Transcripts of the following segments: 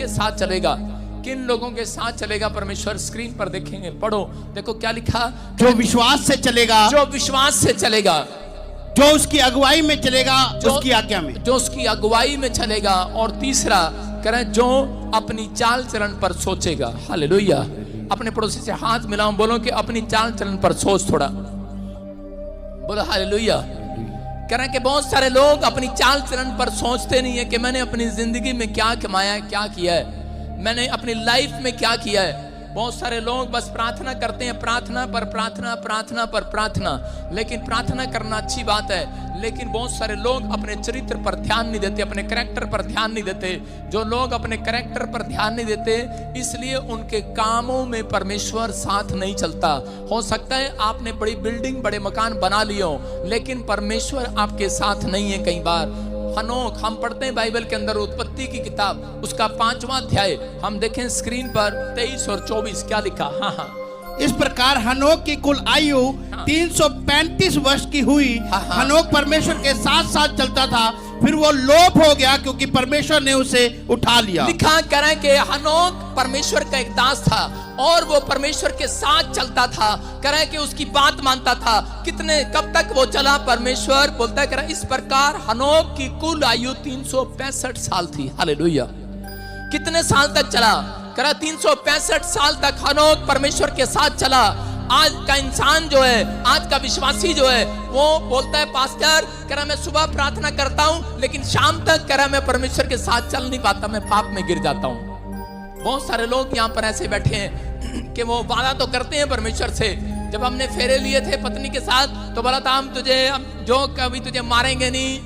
किसके साथ चलेगा, किन लोगों के साथ चलेगा परमेश्वर? स्क्रीन पर देखेंगे, पढ़ो, देखो क्या लिखा। जो विश्वास से चलेगा, जो विश्वास से चलेगा, जो उसकी अगुवाई में चलेगा, उसकी आज्ञा में, जो उसकी अगुवाई में चलेगा, और तीसरा करें जो अपनी चाल चलन पर सोचेगा। हालेलुया। अपने पड़ोसी से हाथ मिलाओ, बोलो कि अपनी चाल चलन पर सोच थोड़ा, बोलो हालेलुया। करें कि बहुत सारे लोग अपनी चाल चलन पर सोचते नहीं है कि मैंने अपनी जिंदगी में क्या कमाया है, क्या किया है, मैंने अपनी लाइफ में क्या किया है। बहुत सारे लोग बस प्रार्थना करते हैं, प्रार्थना पर प्रार्थना, प्रार्थना पर प्रार्थना। लेकिन प्रार्थना करना अच्छी बात है, लेकिन बहुत सारे लोग अपने चरित्र पर ध्यान नहीं देते, अपने कैरेक्टर पर ध्यान नहीं देते। जो लोग अपने कैरेक्टर पर ध्यान नहीं देते, इसलिए उनके कामों में परमेश्वर साथ नहीं चलता। हो सकता है आपने बड़ी बिल्डिंग, बड़े मकान बना लिए हो, लेकिन परमेश्वर आपके साथ नहीं है। कई बार हनोक, हम पढ़ते हैं बाइबल के अंदर उत्पत्ति की किताब, उसका 5वां अध्याय, हम देखें स्क्रीन पर 23 और 24 क्या लिखा। हाँ, इस प्रकार हनोक की कुल आयु 335 वर्ष की हुई। हनोक परमेश्वर के साथ साथ चलता था, फिर वो लोप हो गया क्योंकि परमेश्वर ने उसे उठा लिया। लिखा करें कि हनोक परमेश्वर का एक दास था और वो परमेश्वर के साथ चलता था, करें कि उसकी बात मानता था। कितने, कब तक वो चला? परमेश्वर बोलता है करें इस प्रकार हनोक की कुल आयु 365 साल थी। हालेलुया। कितने साल तक चला? करा 365 साल तक हनोक परमेश्वर के साथ चला। आज का इंसान जो है, आज का विश्वासी जो है, वो बोलता है पास्टर करा मैं सुबह प्रार्थना करता हूं, लेकिन शाम तक करा मैं परमेश्वर के साथ चल नहीं पाता, मैं पाप में गिर जाता हूं। बहुत सारे लोग यहाँ पर ऐसे बैठे हैं कि वो वादा तो करते हैं परमेश्वर से। जब हमने फेरे लिए थे पत्नी के साथ तो बोला था हम जो कभी तुझे मारेंगे नहीं,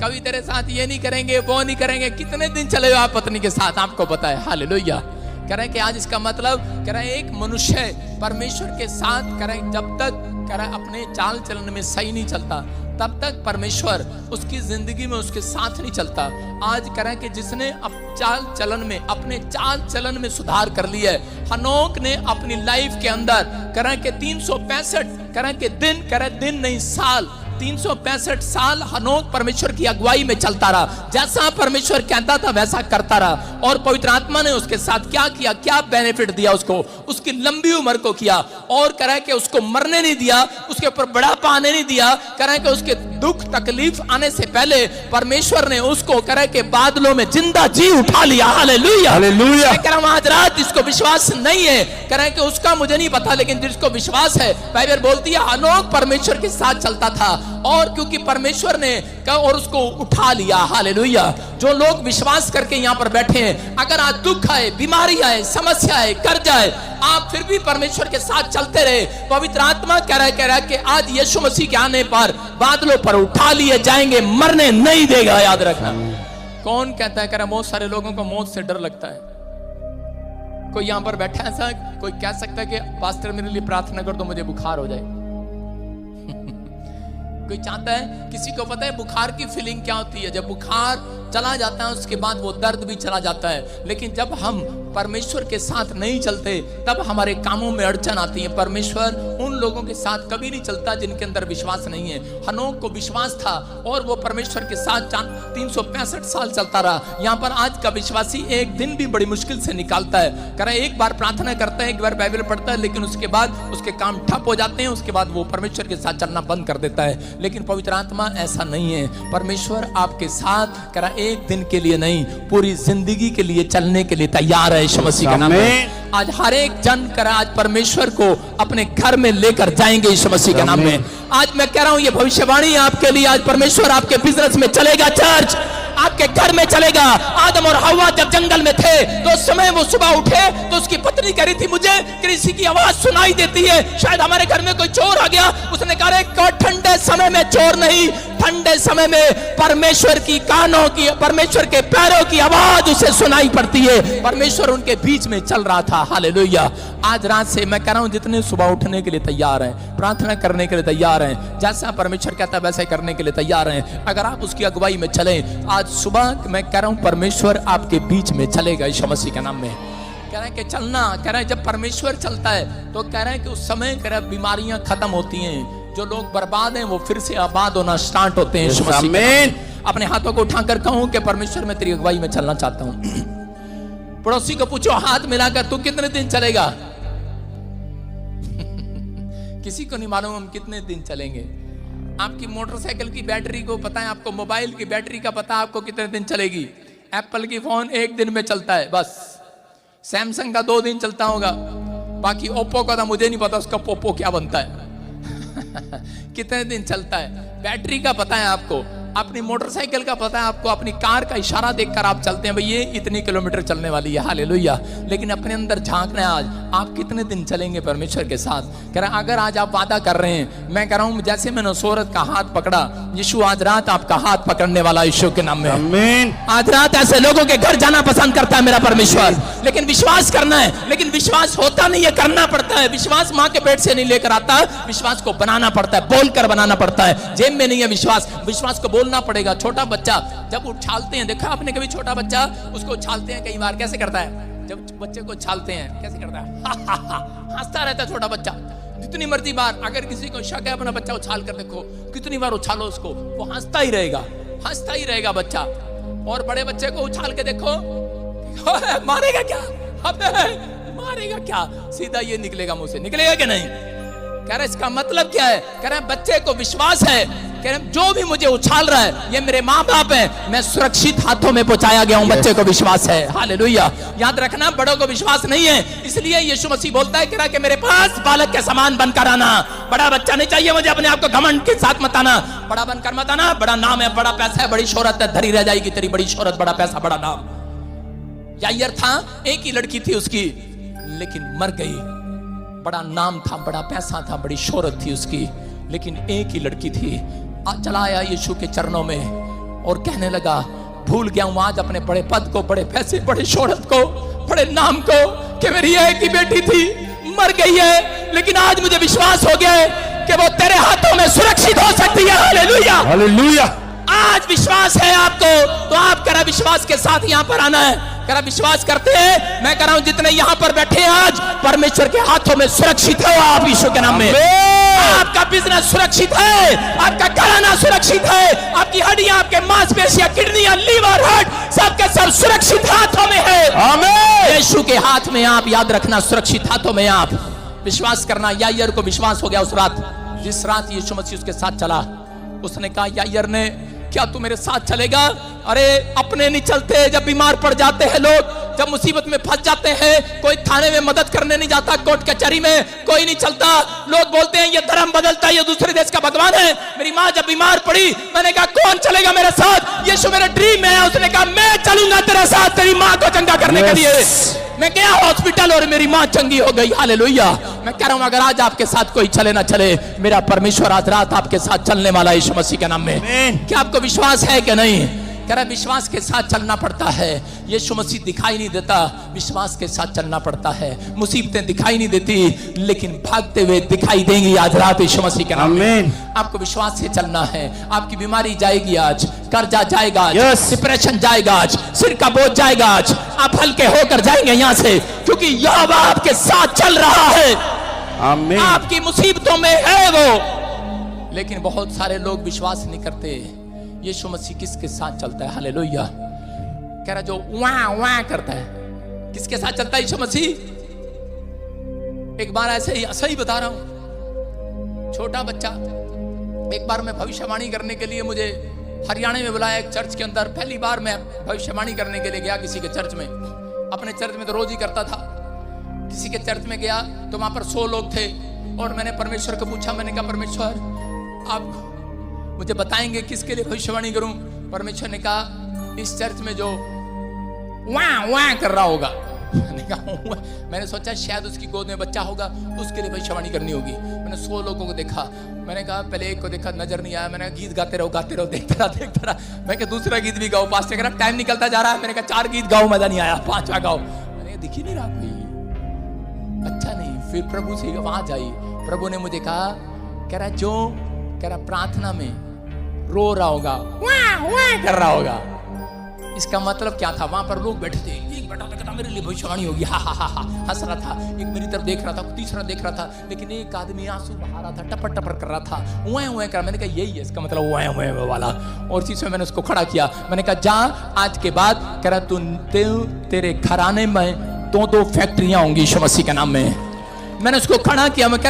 कभी तेरे साथ ये नहीं करेंगे, वो नहीं करेंगे। कितने दिन चले हो आप पत्नी के साथ, आपको पता है। हालेलुया। करें कि आज इसका मतलब करें एक मनुष्य परमेश्वर के साथ करें जब तक करें अपने चाल चलन में सही नहीं चलता, तब तक परमेश्वर उसकी जिंदगी में उसके साथ नहीं चलता। आज करें कि जिसने चाल चलन में, अपने चाल चलन में सुधार कर लिया है, हनोक ने अपनी लाइफ के अंदर करें कि 365 करें कि दिन, करें दिन नहीं साल, 365 साल हनोक परमेश्वर की अगुवाई में चलता रहा। जैसा परमेश्वर कहता था वैसा करता रहा, और पवित्र आत्मा ने उसके साथ क्या किया, क्या बेनिफिट दिया उसको, उसकी लंबी उम्र को किया, और करा कि उसको मरने नहीं दिया, उसके ऊपर बुढ़ापा आने नहीं दिया। करा कि उसके दुख तकलीफ आने से पहले परमेश्वर ने उसको करा के बादलों में जिंदा जी उठा लिया। Hallelujah, hallelujah. आज रात जिसको विश्वास नहीं है, करा कि उसका मुझे नहीं पता, लेकिन जिसको विश्वास है, बाइबल बोलती है हनोक परमेश्वर के साथ चलता था, और क्योंकि परमेश्वर ने और उसको उठा लिया। हालेलुया। जो लोग विश्वास करके यहाँ पर बैठे हैं, अगर आज दुख आए, बीमारी आए, समस्या आए, कर्जा आए, आप फिर भी परमेश्वर के साथ चलते रहे। पवित्र आत्मा कह रहा है कि आज यीशु मसीह के आने पर बादलों पर उठा लिए जाएंगे, मरने नहीं देगा। याद रखना। कौन कहता है, कह रहा बहुत सारे लोगों को मौत से डर लगता है। कोई यहाँ पर बैठा है ऐसा, कोई कह सकता है कि पास्टर मेरे लिए प्रार्थना कर दो मुझे बुखार हो जाए। कोई चाहता है, किसी को पता है बुखार की फीलिंग क्या होती है? जब बुखार चला जाता है उसके बाद वो दर्द भी चला जाता है। लेकिन जब हम परमेश्वर के साथ नहीं चलते तब हमारे कामों में अड़चन आती है। परमेश्वर उन लोगों के साथ कभी नहीं चलता जिनके अंदर विश्वास नहीं है। हनोक को विश्वास था और वो परमेश्वर के साथ 365 साल चलता रहा। यहाँ पर आज का विश्वासी एक दिन भी बड़ी मुश्किल से निकालता है। करा एक बार प्रार्थना करता है, एक बार बाइबल पढ़ता है, लेकिन उसके बाद उसके काम ठप हो जाते हैं, उसके बाद वो परमेश्वर के साथ चलना बंद कर देता है। लेकिन पवित्र आत्मा ऐसा नहीं है। परमेश्वर आपके साथ करा एक दिन के लिए नहीं, पूरी जिंदगी के लिए चलने के लिए तैयार है। यीशु मसीह का नाम में आज हर एक जन करा आज परमेश्वर को अपने घर में लेकर जाएंगे यीशु मसीह के नाम में। आज मैं कह रहा हूं ये भविष्यवाणी आपके लिए, आज परमेश्वर आपके बिजनेस में चलेगा, चर्च आपके घर में चलेगा। आदम और हव्वा जब जंगल में थे तो उस समय वो सुबह उठे तो उसकी पत्नी कह रही थी मुझे किसी की आवाज सुनाई देती है, शायद हमारे घर में कोई चोर आ गया। उसने कहा ठंडे समय में चोर नहीं, ठंडे समय में परमेश्वर की कानों की, परमेश्वर के पैरों की आवाज उसे सुनाई पड़ती है। परमेश्वर उनके बीच में चल रहा था। हालेलुया। आज रात से मैं कह रहा हूं जितने सुबह उठने के लिए तैयार हैं, प्रार्थना करने के लिए तैयार हैं, जैसा परमेश्वर कहता है वैसे करने के लिए तैयार हैं, अगर आप उसकी अगुवाई में चलें, आज सुबह मैं कह रहा हूं परमेश्वर आपके बीच में चलेगा यीशु मसीह के नाम में। कह रहे हैं कि चलना, कह रहे हैं जब परमेश्वर चलता है तो कह रहे हैं कि उस समय कह रहे हैं बीमारियां खत्म होती हैं, जो लोग बर्बाद हैं वो फिर से आबाद होना स्टार्ट होते हैं यीशु मसीह। अपने हाथों को उठाकर कहूं कि परमेश्वर मैं तेरी अगुवाई में चलना चाहता हूं। पड़ोसी को पूछो हाथ मिलाकर, तू कितने दिन चलेगा? किसी को नहीं मालूम हम कितने दिन चलेंगे। आपकी मोटरसाइकिल की बैटरी को पता है, आपको मोबाइल की बैटरी का पता है आपको कितने दिन चलेगी। एप्पल की फोन 1 दिन में चलता है बस, सैमसंग का 2 दिन चलता होगा, बाकी ओप्पो का तो मुझे नहीं पता उसका पोपो क्या बनता है। कितने दिन चलता है, बैटरी का पता है आपको, अपनी मोटरसाइकिल का पता है आपको, अपनी कार का इशारा देखकर आप चलते हैं भाई ये इतनी किलोमीटर चलने वाली है, हालेलुया। लेकिन अपने अंदर झांकना है आज, आप कितने दिन चलेंगे परमेश्वर के साथ। कह रहा अगर आज आप वादा कर रहे हैं, मैं कह रहा हूं जैसे मैंने सोरत का हाथ पकड़ा, यीशु आज रात आपका हाथ पकड़ने वाला यीशु के नाम में, आमीन। आज रात ऐसे लोगों के घर जाना पसंद करता है मेरा परमेश्वर, लेकिन विश्वास करना है। लेकिन विश्वास होता नहीं है, करना पड़ता है। विश्वास माँ के पेट से नहीं लेकर आता, विश्वास को बनाना पड़ता है, बोलकर बनाना पड़ता है। जेब में नहीं है विश्वास, विश्वास को बोलना पड़ेगा। छोटा बच्चा जब उछालते हैं, देखा आपने कभी छोटा बच्चा, उसको उछालते हैं कई बार, कैसे करता है? जब बच्चे को उछालते हैं कैसे करता है? हंसता रहता है छोटा बच्चा। जितनी मर्जी बार अगर किसी को शक है, अपना बच्चा उछाल कर देखो, कितनी बार उछालो उसको, वो हंसता ही रहेगा, हंसता ही रहेगा बच्चा। और बड़े बच्चे को उछाल के देखो, मारेगा क्या? मारेगा क्या? सीधा ये निकलेगा मुंह से, निकलेगा कि नहीं? कह रहे इसका मतलब क्या है? कह रहे बच्चे को विश्वास है, कह रहे जो भी मुझे उछाल रहा है ये मेरे माँ बाप है, मैं सुरक्षित हाथों में पहुंचाया गया हूं। बच्चे को विश्वास है, हालेलुया। याद रखना, बड़ों को विश्वास नहीं है, इसलिए यीशु मसीह बोलता है कह रहा कि मेरे पास बालक के समान बनकर आना। बड़ा बच्चा नहीं चाहिए मुझे, अपने आप को घमंड के साथ मत आना, बड़ा बनकर मत आना। बड़ा नाम है, बड़ा पैसा है, बड़ी शोहरत है, धरी रह जाएगी तेरी बड़ी शोहरत, बड़ा पैसा, बड़ा नाम। यायर था, एक ही लड़की थी उसकी, लेकिन मर गई। बड़ा नाम था, बड़ा पैसा था, बड़ी शोहरत थी उसकी, लेकिन एक ही लड़की थी। चला आया यीशु के चरणों में और कहने लगा भूल गया हूं आज अपने बड़े पद को, बड़े पैसे, बड़े शोहरत को, बड़े नाम को, कि मेरी एक ही बेटी थी, मर गई है, लेकिन आज मुझे विश्वास हो गया है कि वो तेरे हाथों में सुरक्षित हो सकती है। Hallelujah, hallelujah. आज विश्वास है आपको, तो आप करा विश्वास के साथ यहां पर आना है। करा विश्वास करते हैं, मैं कह रहा हूं जितने यहां पर बैठे हैं आज परमेश्वर के हाथों में सुरक्षित हो आप यीशु के नाम में। आपका बिजनेस सुरक्षित है, आपका घराना सुरक्षित है, आपकी हड्डियां, आपके मांसपेशियां, किडनियां, लीवर, हार्ट, सबके सब सुरक्षित हाथों में है। आमीन। यीशु के हाथ में आप, याद रखना, सुरक्षित हाथों में आप विश्वास करना। यायर को विश्वास हो गया उस रात, जिस रात यीशु मसीह उसके साथ चला। उसने कहा यायर ने, क्या तू मेरे साथ चलेगा? अरे अपने नहीं चलते, जब बीमार पड़ जाते हैं लोग, जब मुसीबत में फंस जाते हैं, कोई थाने में मदद करने नहीं जाता, कोर्ट कचहरी में कोई नहीं चलता। लोग बोलते हैं ये धर्म बदलता है, ये दूसरे देश का भगवान है। मेरी माँ जब बीमार पड़ी, मैंने कहा कौन चलेगा मेरे साथ? यीशु मेरे ड्रीम में है। उसने कहा मैं चलूंगा तेरे साथ, तेरी माँ को चंगा करने के लिए। मैं गया हॉस्पिटल और मेरी माँ चंगी हो गई, हालेलुया। मैं कह रहा हूं अगर आज आपके साथ कोई चले ना चले, मेरा परमेश्वर आज रात आपके साथ चलने वाला यीशु मसीह के नाम में। क्या आपको विश्वास है कि नहीं? कह रहा विश्वास के साथ चलना पड़ता है। यीशु मसीह दिखाई नहीं देता, विश्वास के साथ चलना पड़ता है। मुसीबतें दिखाई नहीं देती, लेकिन भागते हुए दिखाई देंगी आज रात यीशु मसीह के नाम में। आपको विश्वास से चलना है। आपकी बीमारी जाएगी आज, कर्जा जाएगा आज, डिप्रेशन जाएगा आज, सिर का बोझ जाएगा आज। आप हल्के होकर जाएंगे यहाँ से, क्योंकि यहोवा आपके साथ चल रहा है। आमीन। आपकी मुसीबतों में है वो। लेकिन बहुत सारे लोग विश्वास नहीं करते। यीशु मसीह किसके साथ चलता है? हालेलुया। कह रहा जो वाह वाह करता है, किसके साथ चलता है यीशु मसीह? एक बार ऐसे ही सही बता रहा हूं, छोटा बच्चा, एक बार मैं भविष्यवाणी करने के लिए मुझे हरियाणा में बुलाया एक चर्च के अंदर। पहली बार मैं भविष्यवाणी करने के लिए गया किसी के चर्च में। अपने चर्च में तो रोज ही करता था, किसी के चर्च में गया तो वहां पर 100 लोग थे। और मैंने परमेश्वर को पूछा, मैंने कहा परमेश्वर आप मुझे बताएंगे किसके लिए भविष्यवाणी करूं? परमेश्वर ने कहा इस चर्च में जो वाह वाह कर रहा होगा। मैंने कहा मैंने सोचा शायद उसकी गोद में बच्चा होगा, उसके लिए भविष्यवाणी करनी होगी। मैंने 100 लोगों को देखा। मैंने कहा पहले एक को देखा, नजर नहीं आया। मैंने कहा गीत गाते रहो, देखता रहा। मैं कहा दूसरा गीत भी गाओ। पास कह रहा टाइम निकलता जा रहा है। मैंने कहा 4 गीत गाओ, मजा नहीं आया, 5वां गाओ। मैंने दिख ही नहीं रहा कोई, अच्छा नहीं। फिर प्रभु से आवाज आई, प्रभु ने मुझे कहा, कह रहा प्रार्थना में रो रहा होगा, वाह वाह कर रहा होगा, इसका मतलब क्या था? वहां पर लोग बैठे थे, एक बैठा था कहता मेरे लिए भविष्यवाणी होगी, हा हा हा हा, हंस रहा था, एक मेरी तरफ देख रहा था, तीसरा देख रहा था, लेकिन एक आदमी आंसू बहा रहा था, टपर टपर कर रहा था, उए कर। मैंने कहा यही है इसका मतलब, उए वाला। और चीज में मैंने उसको खड़ा किया, मैंने कहा जा आज के बाद कह रहा तू तेरे घराने में 2 फैक्ट्रियां होंगी यीशु मसीह के नाम में। मैंने उसको खड़ा किया, मैं कह रहा